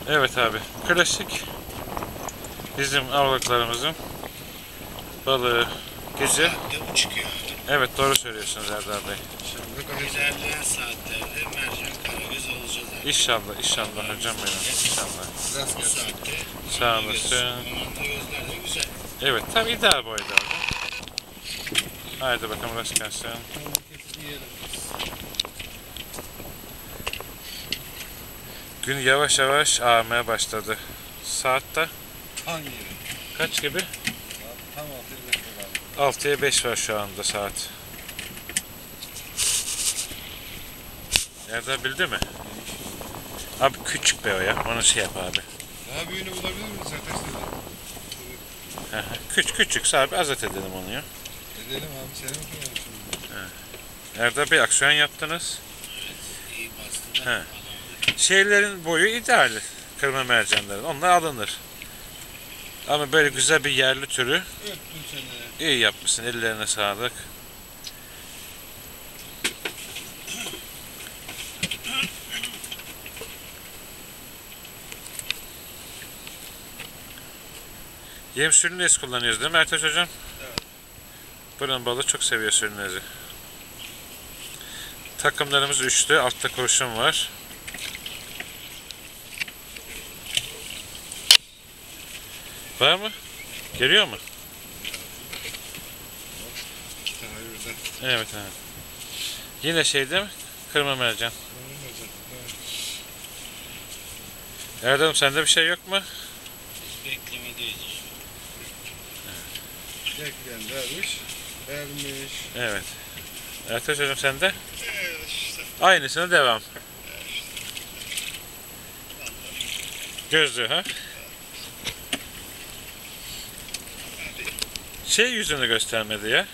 Evet abi. Klasik bizim avlaklarımızın balığı gece. Saatte bu çıkıyor. Evet doğru söylüyorsunuz Erdal Bey. İlerleyen saatlerde mercan karagöz alacağız. İnşallah inşallah hocam benim. İnşallah. Bu saatte Sağ karagöz. olasın. Aman da gözler de güzel. Evet tam ideal boyda abi. Haydi bakalım rast gelsin. Gün yavaş yavaş ağarmaya başladı. Saatte Hangi? kaç gibi? Tam 6'ya 6'ya 5 var şu anda saat. Erdal bildi mi? Abi küçük be o ya. Onu şey yap abi. Daha büyüğünü bulabilir miyiz arkadaşlar? Küçük abi azat edelim onu ya. Edelim abi, senin mi şimdi? Erdal Bey aksiyon yaptınız. İyi bastı da. Şeylerin boyu ideal. Kırma mercanların. Onlar alınır. Ama böyle güzel bir yerli türü. Öptüm seni. İyi yapmışsın. Ellerine sağlık. Yem sürünez kullanıyoruz değil mi Ertaş hocam? Evet. Buranın balığı çok seviyor sürünezi. Takımlarımız üçlü. Altta kurşun var. Var mı? Geliyor mu? İki tane birden. Evet evet. Yine şey değil mi? Kırma mercan. Erdem sende bir şey yok mu? Beklemedeyiz. Bekleyen vermiş. Evet. Ertaş hocam sende? Evet işte. Aynısına devam. Gözlüğü ha? Şey yüzünü göstermedi ya.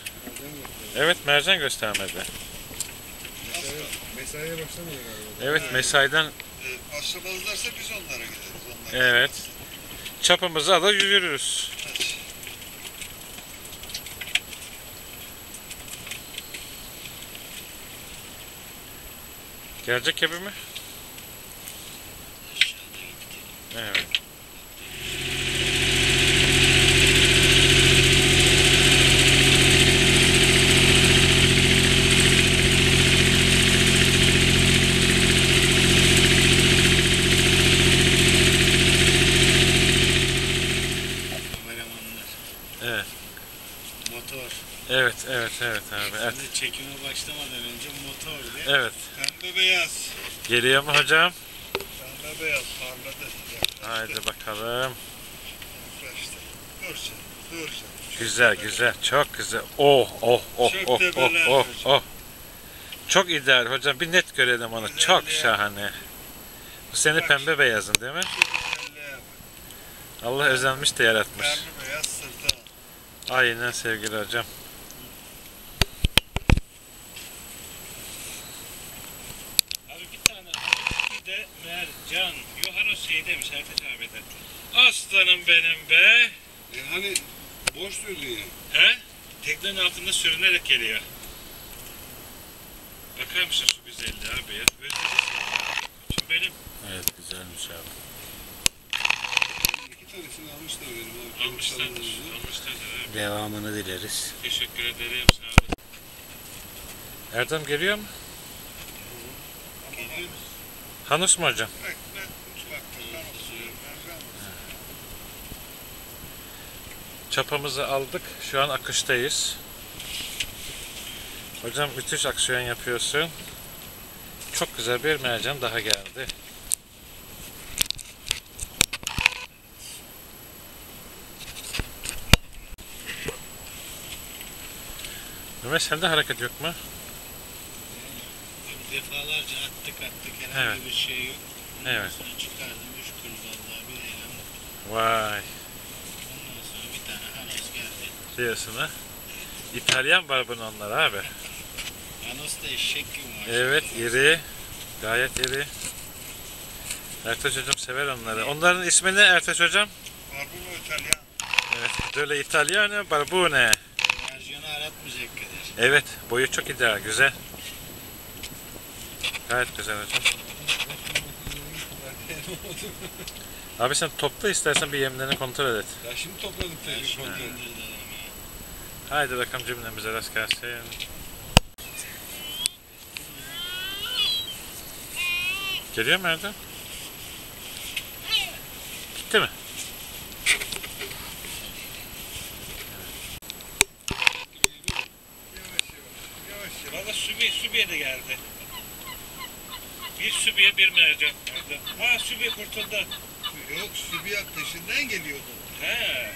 Evet mercan göstermedi. Mesaiye başlamıyor galiba. Evet mesaiden Başlamazlarsa biz onlara gideriz. evet. Çapımızı alır yürürüz. Gelecek gibi mi? Evet. Kameramanlar. Evet. Motor. Evet abi. Evet. Şimdi çekime başlamadan önce motor diye. Evet. Pembe beyaz. Geliyor mu hocam? Pembe beyaz parladı. Haydi bakalım. Yaklaştı. Dur sen. Güzel. Çok güzel. Oh. Çok tebeler hocam. Çok ideal hocam. Bir net görelim onu. Güzel Çok ya. şahane. Bu seni pembe beyazın değil mi? Allah özenmiş de yaratmış. Pembe beyaz sırtı. Aynen sevgili hocam. Abi bir tane bir de mercan. Yohano şey demiş Ertaş abi de. Aslanım benim be. Hani boş söylüyor ya. He? Teknenin altında sürünerek geliyor. Bakar mısın şu güzelliği abi ya? Özledim seni. Koçum benim. Evet güzelmiş abi. İki tanesini almışlar benim. Almışlardır. Almışlardır abi. Devamını dileriz. Teşekkür ederim. Sağ olun. Erdem geliyor mu? Geliyor musun? Hanus mu hocam? Bak ben oturuyorum. Çapamızı aldık. Şu an akıştayız. Hocam müthiş aksiyon yapıyorsun. Çok güzel bir mercan daha geldi. Mehmet sende hareket yok mu? Defalarca attık herhangi Evet. bir şey yok. Ondan Evet. sonra çıkardım 3 kuru vallahi bir eylem. Vay. Ondan sonra bir tane Anos geldi. Diyorsun ha? İtalyan barbun onlar abi. Anos da eşek gibi maşallah. Evet iri. Gayet iri. Ertaş hocam sever onları. Onların ismi ne Ertaş hocam? Barbuno İtalyan. Evet. Böyle İtalyan barbune. Mercanı aratmayacak kadar. Evet. Boyu çok ideal. Güzel. Gayet güzel hocam. Abi sen topla istersen bir yemlerini kontrol et. Ya şimdi topladım tabii kontrolü. Haydi bakalım cümlemize rast gelsin. Geliyor mu Erdem? Gitti mi? Valla Sübiye de geldi. Bir Sübiye bir mercan. Ha Sübiye kurtuldu. Yok Sübiyat peşinden geliyordu. He.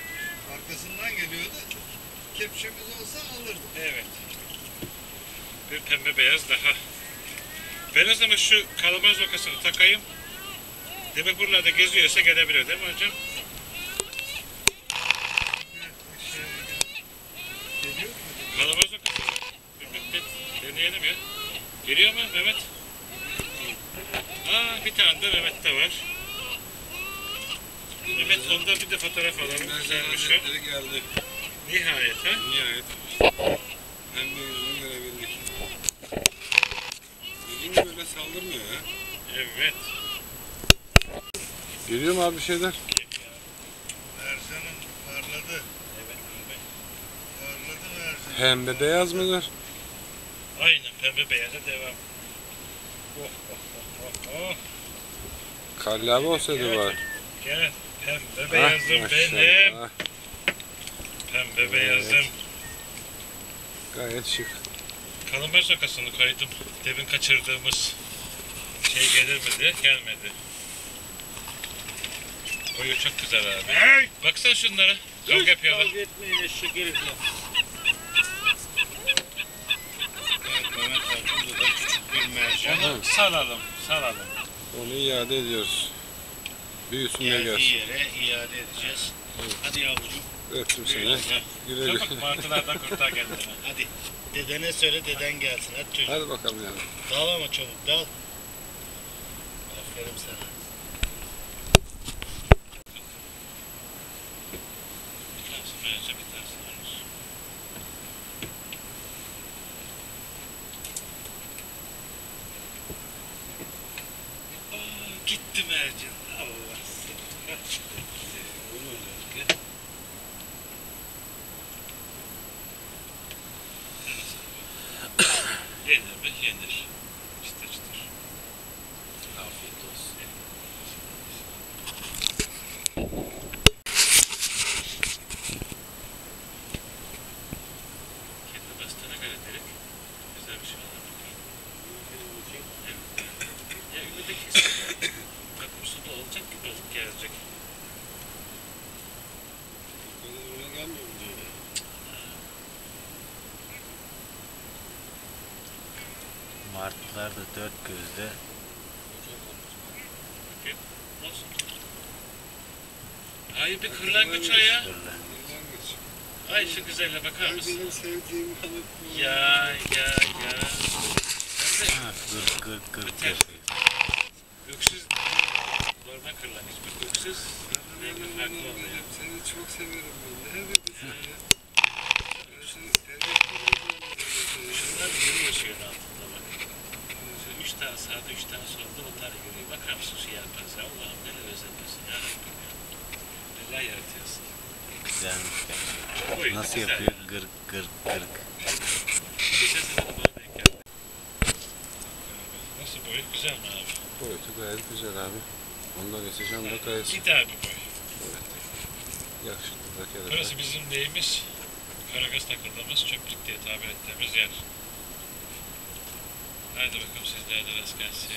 Arkasından geliyordu. Kepçemiz olsa alırdık. Evet. Bir pembe beyaz daha. Ben o zaman şu kalamaz lokasını takayım. Demek buralarda geziyorsa gelebilir değil mi hocam? Geliyor mu? Kalamaz lokası. Bir deneyelim ya. Geliyor mu Mehmet? Aa bir tane de Mehmet'te var. Mehmet onda bir de fotoğraf alalım. Güzelmiş o. Geldi. Nihayet ha. Nihayet. Hem de yüzünü görebildik. Yüzünü böyle saldırmıyor ya. Evet. Geliyor mu abi bir şeyler? Mercan'ın parladı. Evet. Parladı Mercan. Pembe beyaz mıdır? Aynen pembe beyaza devam. Oh oh oh oh oh. Kallavi olsaydı var. Gel. Pembe beyazım benim. Maşallah. Pembe beyazım. Gayet şık. Kalamar sokasını koydum. Demin kaçırdığımız şey gelir mi diye gelmedi. Boyu çok güzel abi. Hey! Baksana şunlara. Kavga yapıyorlar. Kavga etmeyin eşek herifler. Evet, Mehmet var. Burada da küçük bir mercan. Onu salalım. Salalım. Onu iade ediyoruz. Büyüsün de Geldiği gelsin. yere iade edeceğiz. Hadi yavrucuğum. Öptüm seni. Biraz da. Güle güle. Çabuk martılardan kurtar kendini. Hadi. Dedene söyle deden gelsin. Hadi çocuğum. Hadi bakalım yani. Dal ama çabuk dal. Aferin sana. Bir tanesi mercan, bir tanesi armut. Aa, gitti mercan. Allah seni. Bunu öyle. Yenir mi? Yenir. Çıtır çıtır. Afiyet olsun. Kendi bastığına göre derim. Güzel bir şey olur. Ya ümideki isim. Bak bu suda olacak ki balık gelecek. Martılar da dört gözle. Olsun. Hayır bir kırlangıç o ya. Ay şu güzelle bakar mısın? Benim sevdiğim balık bu. Ya. Hem de Gırk gırk gırk Biter. yapıyor. öksüz. Normal kırlangıç. Bu öksüz. Rengi farklı oluyor. Seni çok severim ben. Her bir seni. Ben seni seviyorum. Şunlar yürüyor suyun altında bak. Şu 3 tane sağda 3 tane solda onlar yürüyor. Bakar mısın şu yelpaze? Allah'ım neler özetliyorsun ya Rabbim ya. Neler yaratıyorsun. Güzelmiş gerçekten. Boyu da Nasıl güzel yapıyor? yani. Gırk gırk gırk. Geçen sene de bana denk geldi. Nasıl boyu? Güzel mi abi? Boyutu gayet güzel abi. Ondan geçeceğim da gayet İdeal bir boy. yakışıklı da kelebek. Burası bizim neyimiz? Karagöz takıldığımız çöplük diye tabir ettiğimiz yer. Haydi bakalım sizlere de rast gelsin.